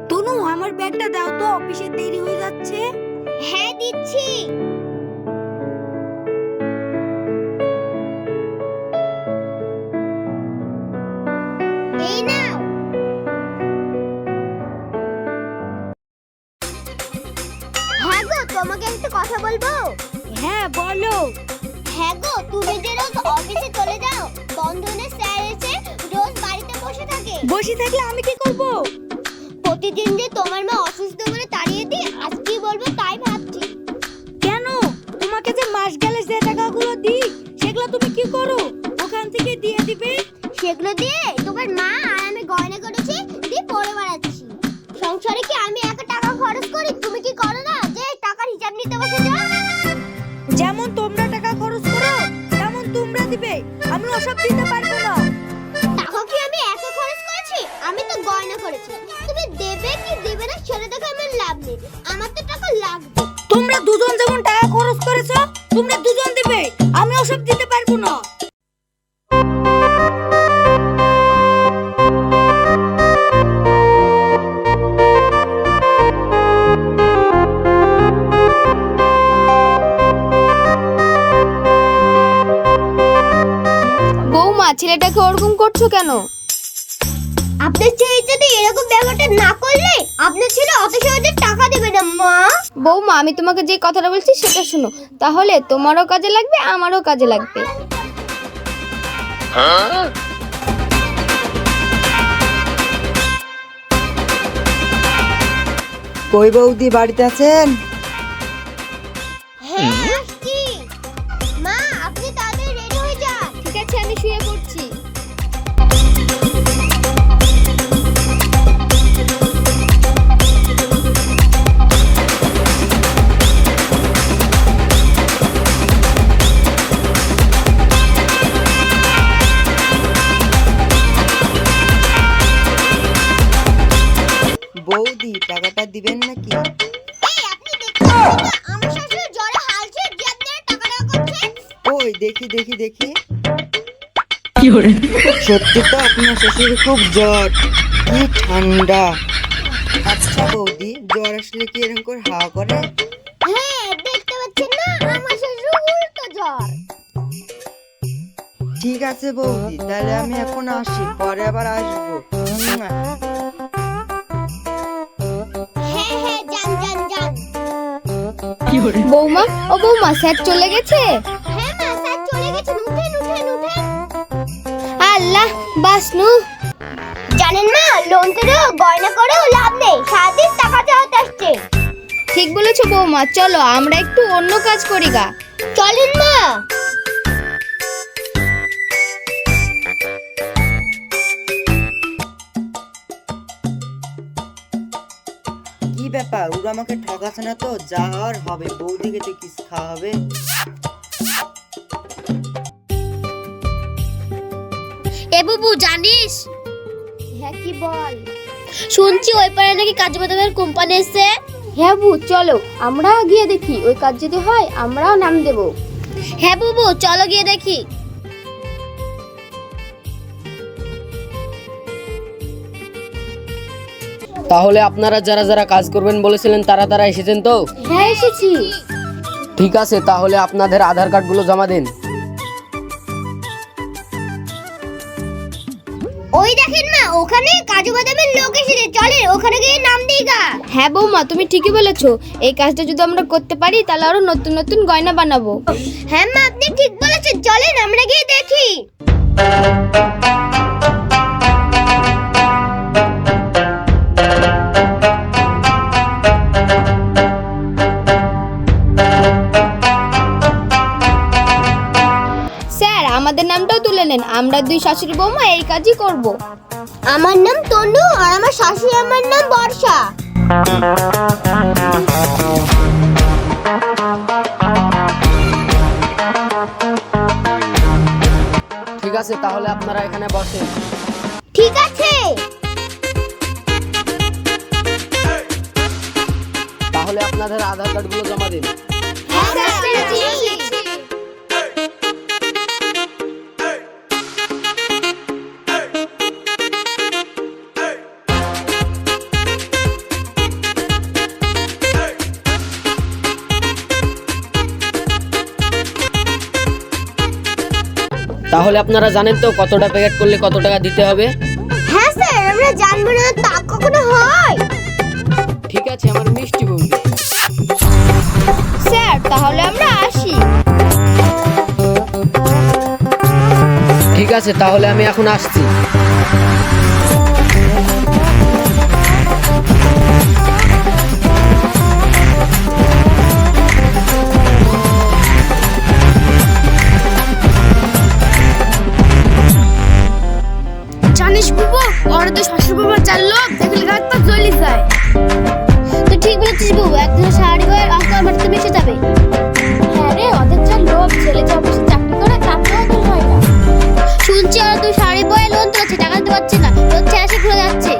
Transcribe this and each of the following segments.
তনু, আমার ব্যাগটা দাও তো, অফিসে দেরি হয়ে যাচ্ছে। হ্যাঁ দিচ্ছি। এই নাও। হ্যাঁ গো, তোমাকে একটা কথা বলবো। হ্যাঁ বলো। হ্যাঁ গো, তুমি যে রোজ অফিসে চলে যাও, বন্ধনের স্যার এসে রোজ বাড়িতে বসে থাকে। বসে থাকলে আমি কি করব? প্রতিদিন যে তোমার মা অসুস্থ বলে তাড়িয়ে দিই, আজ কি বলবো তাই ভাবছি। কেন? তোমাকে যে মাস গেলে যে টাকাগুলো দিই সেগুলো তুমি কি করো? ওখান থেকে দিয়ে দিবে। সেগুলো দিয়ে তোমার মা আর আমি গয়না করেছি, দিয়ে পরে বেড়াচ্ছি। সংসারে কি আমি একা টাকা খরচ করি? তুমি কি করো না যে টাকার হিসাব নিতে বসে যাও? যেমন তোমরা টাকা খরচ করো তেমন তোমরা দিবে, আমি ওসব দিতে পারবো না। টাকা কি আমি একা খরচ করেছি? আমি তো গয়না করেছি। তুমি দেবে কি দেবে না সেটা দেখে আমার লাভ নেই, আমার তো টাকা লাগবে। তোমরা দুজন যেমন টাকা খরচ করেছো তোমরা দুজন দিবে, আমি ওসব দিতে পারবো না। বৌমা, ছেলেটাকে ওরকম করছো কেন? আপনার ছেলে যদি এরকম ব্যবহারটা না করলে আপনার ছেলে অত সহজে টাকা দেবে না মা। বৌমা, আমি তোমাকে যে কথাটা বলছি সেটা শোনো, তাহলে তোমারও কাজে লাগবে আমারও কাজে লাগবে। কই বৌদি, বাড়িতে আছেন? হ্যাঁ আসছি। মা আপনি তাড়াতাড়ি রেডি হয়ে যান। ঠিক আছে, আমি শুয়ে পড়ছি। বৌদি, টাকাটা দিবেন নাকি? এই আপনি দেখতে পাচ্ছেন না আমার শাশুড়ি জ্বরে হালছে, যে আপনারা টাকা টাকা করছেন? ওই দেখি দেখি দেখি। সত্যি তো আপনার শ্বশুর খুব জ্বর, কি ঠান্ডা। আচ্ছা বৌদি, জ্বর আসলে কি এরকম করে হাওয়া করে? হ্যাঁ দেখতে পাচ্ছেন না আমার শাশুড়ি উল্টো জ্বর। ঠিক আছে বৌদি, তাহলে আমি এখন আসি, পরে আবার আসবো। হ্যাঁ হ্যাঁ যান যান যান। বৌমা, ও বৌমা, স্যার চলে গেছে? হ্যাঁ মা, স্যার চলে গেছেন, উঠেন উঠেন উঠেন। আল্লাহ, বাসনু। জানেন মা, লোন থেকে গয়না করেও লাভ নেই, সারাদিন টাকা চাওয়াতে আসছে। ঠিক বলেছো বৌমা, চলো আমরা একটু অন্য কাজ করি গা। চলেন মা। কি ব্যাপার, ওরা আমাকে ঠকাচ্ছে না তো? যা আর হবে, বৌদিকে তো কিছু খাওয়া হবে। এ বুবু জানিস? হ্যাঁ, কি বল? শুনছি ওই পারে নাকি কাজু বাদামের কোম্পানি এসেছে। হ্যাঁ বু, চলো আমরাও গিয়ে দেখি, ওই কাজ যদি হয় আমরাও নাম দেব। হ্যাঁ বুবু, চলো গিয়ে দেখি। তাহলে আপনারা যারা যারা কাজ করবেন বলেছিলেন তারা তারা এসেছেন তো? হ্যাঁ এসেছি। ঠিক আছে, তাহলে আপনাদের আধার কার্ডগুলো জমা দিন। ওই দেখেন মা, ওখানে কাজু বাদামের লোক এসেছে, চলেন ওখানে গিয়ে নাম দিই গা। হ্যাঁ বৌমা, তুমি ঠিকই বলেছো, এই কাজটা যদি আমরা করতে পারি তাহলে আরো নতুন নতুন গয়না বানাবো। হ্যাঁ মা, আপনি ঠিক বলেছেন, চলেন আমরা গিয়ে দেখি। স্যার, আমাদের নামটাও তুলে নেন, আমরা দুই শাশুড়ি বৌমা এই কাজই করব। আমার নাম তনু আর আমার শাশুড়ি আমার নাম বর্ষা। ঠিক আছে, তাহলে আপনারা এখানে বসেন। ঠিক আছে। তাহলে আপনাদের আধার কার্ডগুলো জমা দিন। হ্যাঁ স্যার, দিয়েছি। তাহলে আপনারা জানেন তো কতটা প্যাকেট করলে কত টাকা দিতে হবে? হ্যাঁ স্যার, আমরা জানবো না তা কখনো হয়? ঠিক আছে আমার মিষ্টি বৌদি। স্যার তাহলে আমরা আসি। ঠিক আছে তাহলে আমি এখন আসছি। জানিস বুবু, ওরা তো শ্বশুর বাবা চার লোক দেখলে গাছ তো জ্বলি যায়। তো ঠিক বলেছিস বাবু, একদিন শাড়ি বয়ের অঙ্কার বাড়িতে মিশে যাবে। হ্যাঁ রে, ওদের যা লোক, ছেলে যে অফিসে চাকরি করে তাতেও ওদের হয় না। শুনছি ওরা তুই শাড়ি বয়ে লোন তুলেছে, টাকা দিতে পারছে না, লোন ছেড়ে সে ঘুরে যাচ্ছে।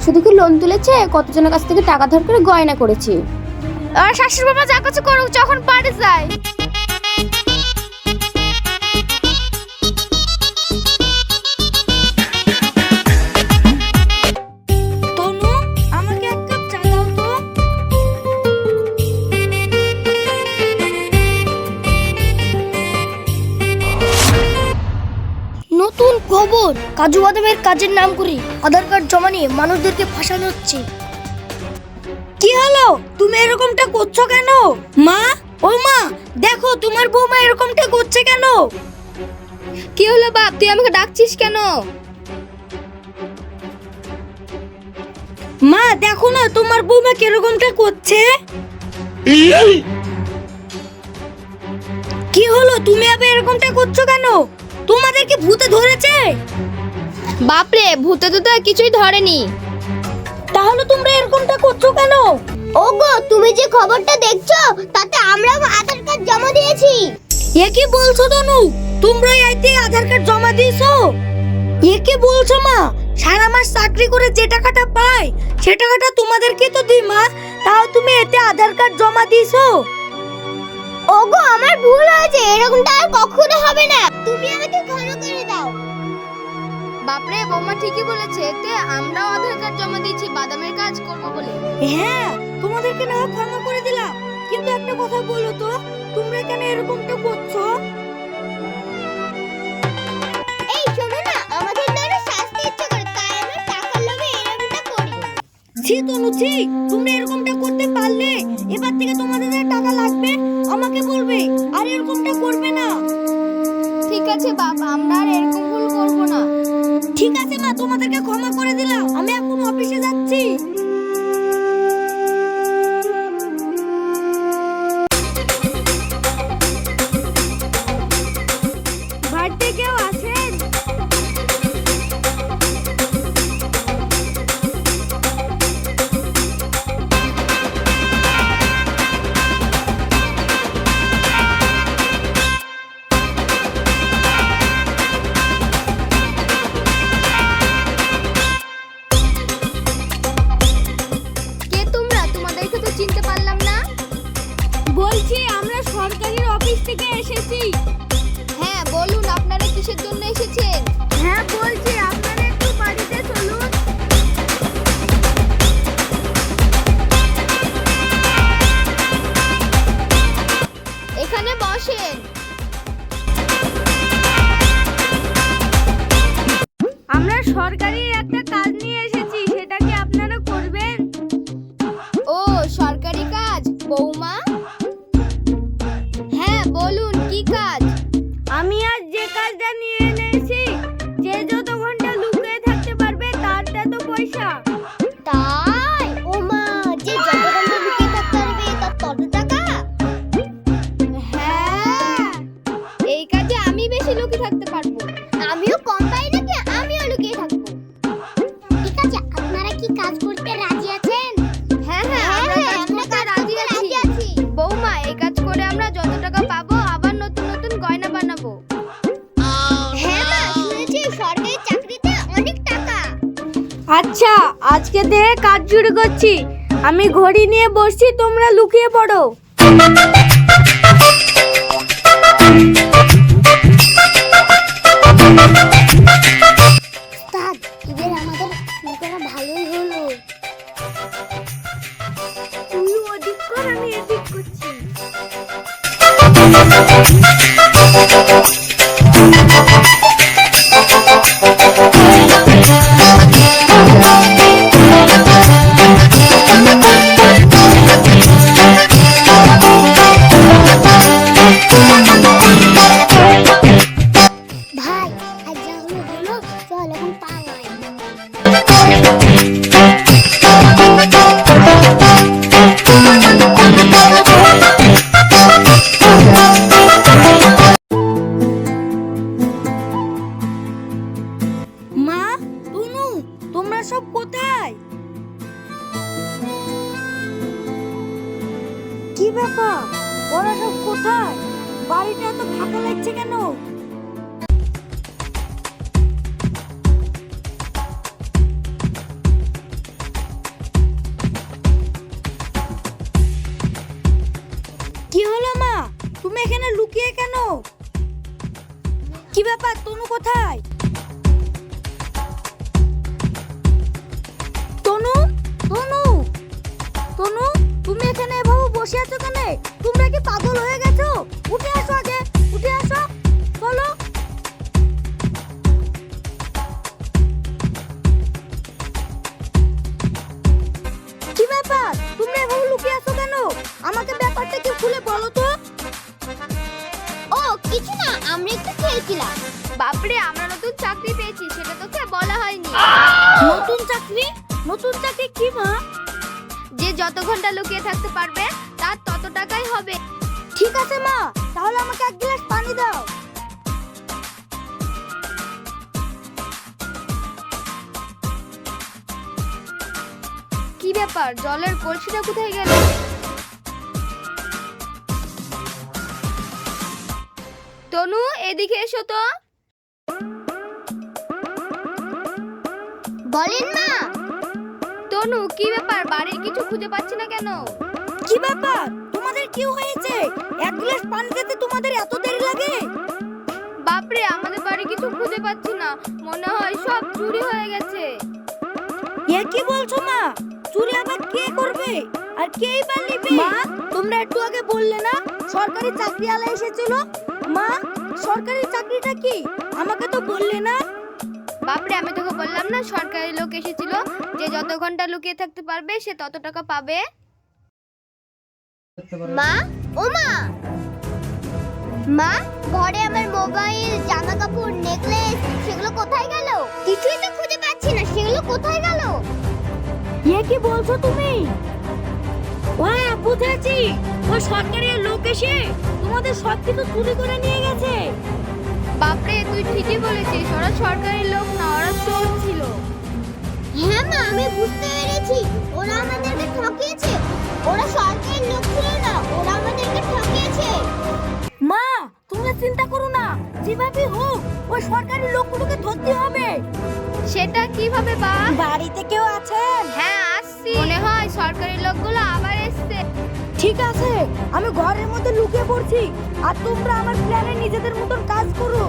শুধু কি লোন তুলেছে, কতজনের কাছ থেকে টাকা ধার করে গয়না করেছে। আর শাশুর বাবা যা কিছু করুক, যখন পারে যায়। তনু, আমাকে এক কাপ চা দাও তো। নতুন খবর, কাজু বাদামের কাজের নাম করে আধার কার্ড জমা নিয়ে মানুষদেরকে ফাঁসানো হচ্ছে। কি হলো, তুমি এরকমটা করছো কেন? মা, ও মা, দেখো তোমার বৌমা এরকমটা করছে কেন? কি হলো বাপ, তুই আমাকে ডাকছিস কেন? মা দেখো না তোমার বৌমা কিরকমটা করছে। কি হলো, তুমি আবার এরকমটা করছো কেন? তোমাদের কি ভূতে ধরেছে? বাপরে, ভূতে তো কিছুই ধরেনি। তাহলে তোমরা এরকমটা করছো কেন? ওগো, তুমি যে খবরটা দেখছো তাতে আমরাও আধার কার্ড জমা দিয়েছি। এ কি বলছো তনু, তোমরা এতে আধার কার্ড জমা দিয়েছো? এ কি বলছো মা, সারা মাস চাকরি করে যে টাকাটা পাই সে টাকাটা তোমাদেরকে তো দিই মা, তাও তুমি এতে আধার কার্ড জমা দিয়েছো? ওগো, আমার ভুল হয়েছে, এরকমটা আর কখনো হবে না, তুমি আমাকে ক্ষমা করে দাও। বাপরে, বৌমা ঠিকই বলেছে, এতে আমরাও আধার কার্ড জমা দিয়েছি বাদামের কাজ করব বলে। হ্যাঁ, তোমাদেরকে না হয় ক্ষমা করে দিলাম, কিন্তু একটা কথা বলো তো, তোমরা কেন এরকমটা করছো? এই শোনো না, আমাদের না আরো শাস্তি ইচ্ছে করে, তাই আমরা টাকার লোভে এরকমটা করি। ছি তনু ছি, তোমরা এরকমটা করতে পারলে এবার থেকে তোমাদের যা টাকা লাগবে আমাকে বলবে, আর এরকমটা করবে না। ঠিক আছে বাপ, আমরা আর এরকম ভুল করব না। ঠিক আছে মা, তোমাদেরকে ক্ষমা করে দিলাম, আমি এখন অফিসে যাচ্ছি। বাড়িতে কেউ আছেন? কে তোমরা? তোমাদেরকে তো চিনতে পারলাম না। বলছি আমরা সরকারি অফিস থেকে এসেছি। হ্যাঁ বলুন, আপনারা কিসের জন্য এসেছেন? হ্যাঁ বলছি, আপনারা একটু বাড়িতে চলুন। এখানে বসেন। আমরা সরকারি একটা কাজ নিয়ে এসেছি, সেটা কি আপনারা করবেন? ও, সরকারি কাজ, বৌমা? হ্যাঁ বলুন, কি কাজ? আমি আজ যে কাজটা নিয়ে এনেছি, যে যত ঘন্টা লুকিয়ে থাকতে পারবে তার তত পয়সা। তাই? ও মা, যে যত ঘন্টা লুকিয়ে থাকতে পারবে তার তত টাকা? হ্যাঁ, এই কাজে আমি বেশি লুকিয়ে থাকতে পারবো। আমিও কম পাই নাকি, আমিও লুকিয়ে থাকবো। ঠিক আছে, আপনারা কি কাজ করতে রাজি আছেন? হ্যাঁ হ্যাঁ, আমরা কাজ করতে রাজি আছি। বৌমা, এই কাজ করে আমরা যত টাকা পাবো আবার নতুন নতুন গয়না বানাবো। হ্যাঁ মা, শুনেছি সরকারি চাকরিতে অনেক টাকা। আচ্ছা, আজকে থেকে কাজ শুরু করছি। আমি ঘড়ি নিয়ে বসছি, তোমরা লুকিয়ে পড়ো। উস্তাদ, এবার আমাদের লোকেরা ভালোই হলো। তুই ওদিক কর, আমি এদিক করছি। ব্যাপার, ওরা সব কোথায়? বাড়িটা এত ফাঁকা লাগছে কেন? কি হলো মা, তুমি এখানে লুকিয়ে কেন? কি ব্যাপার, তনু কোথায়? তনু, তনু, তনু, তুমি এখানে এভাবে বসে আছো কেন? তোমরা কি পাগল হয়ে গেছো? উঠে আসো আগে, উঠে আসো, চলো। কি ব্যাপার, তোমরা এভাবে লুকিয়ে আছো কেন? আমাকে ব্যাপারটা কি খুলে বলো তো। ও কিছু না, আমরা একটু খেলছিলাম। বাপরে, আমরা নতুন চাকরি পেয়েছি, সেটা তোকে বলা হয়নি। নতুন চাকরি? নতুন চাকরি কি মা? যে যত ঘন্টা লুকিয়ে থাকতে পারবে তার তত টাকাই হবে। ঠিক আছে মা, তাহলে আমাকে এক গ্লাস পানি দাও। কি ব্যাপার, জলের কলসিটা কোথায় গেল? তনু, এদিকে এসো তো। বলেন মা। তনু, কি ব্যাপার, বাড়ির কিছু খুঁজে পাচ্ছি না কেন? কি ব্যাপার, তোমাদের কি হয়েছে? এক গ্লাস পানি দিতে তোমাদের এত দেরি লাগে? বাপরে, আমাদের বাড়ি কিছু খুঁজে পাচ্ছি না, মনে হয় সব চুরি হয়ে গেছে। এ কি বলছো মা? চুরি আবার কে করবে? আর কেই বা নেবে? মা, তোমরা একটু আগে বললে না সরকারি চাকরিওয়ালা এসেছিল? মা, সরকারি চাকরিটা কি? আমাকে তো বললে না। বাপরে, আমি তোকে বললাম না সরকারি লোক এসেছিল, যে যত ঘন্টা লুকিয়ে থাকতে পারবে সে তত টাকা পাবে। মা, ও মা, মা, ঘরে আমার মোবাইল, জামা কাপড়, নেকলেস, সেগুলো কোথায় গেল? কিছুই তো খুঁজে পাচ্ছি না, সেগুলো কোথায় গেল? এ কি বলছো তুমি? ওই বুঝেছি, ওই সরকারি লোক এসে তোমাদের সবকিছু চুরি করে নিয়ে গেছে। বাপরে, তুই ঠিকই বলেছিস, ওরা সরকারি লোক না, ওরা চোর ছিল। হ্যাঁ মা, আমি বুঝতে পেরেছি, ওরা আমাদেরকে ঠকিয়েছে। ওরা সরকারি লোক ছিল না, ওরা আমাদেরকে ঠকিয়েছে। মা, তোমরা চিন্তা করো না, যেভাবে হোক ওই সরকারি লোকগুলোকে ধরতে হবে। সেটা কিভাবে বা? বাড়িতে কেউ আছেন? হ্যাঁ, আসছি। মনে হয় সরকারি লোকগুলো আবার এসছে। ঠিক আছে, আমি ঘরের মধ্যে লুকিয়ে পড়ছি, আর তোমরা আমার প্ল্যানে নিজেদের মতন কাজ করো।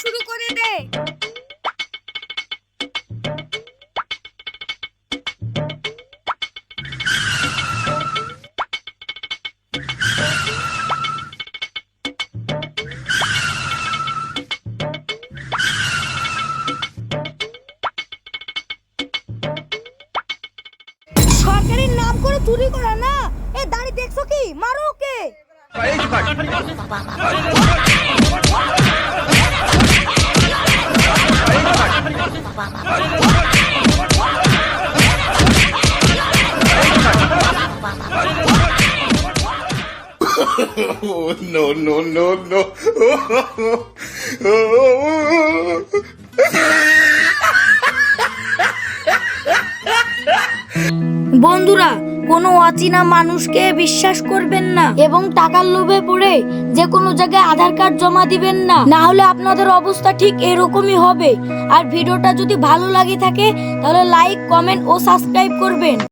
শুরু করে দে। সরকারের নাম করে চুরি করা না, এ দাঁড়ি দেখছো কি? মারো ওকে। Oh, no, no, no, no. বন্ধুরা, কোনো অচেনা মানুষকে বিশ্বাস করবেন না এবং টাকার লোভে পড়ে যে কোনো জায়গায় আধার কার্ড জমা দিবেন না, না হলে আপনাদের অবস্থা ঠিক এরকমই হবে। আর ভিডিওটা যদি ভালো লাগে থাকে তাহলে লাইক, কমেন্ট ও সাবস্ক্রাইব করবেন।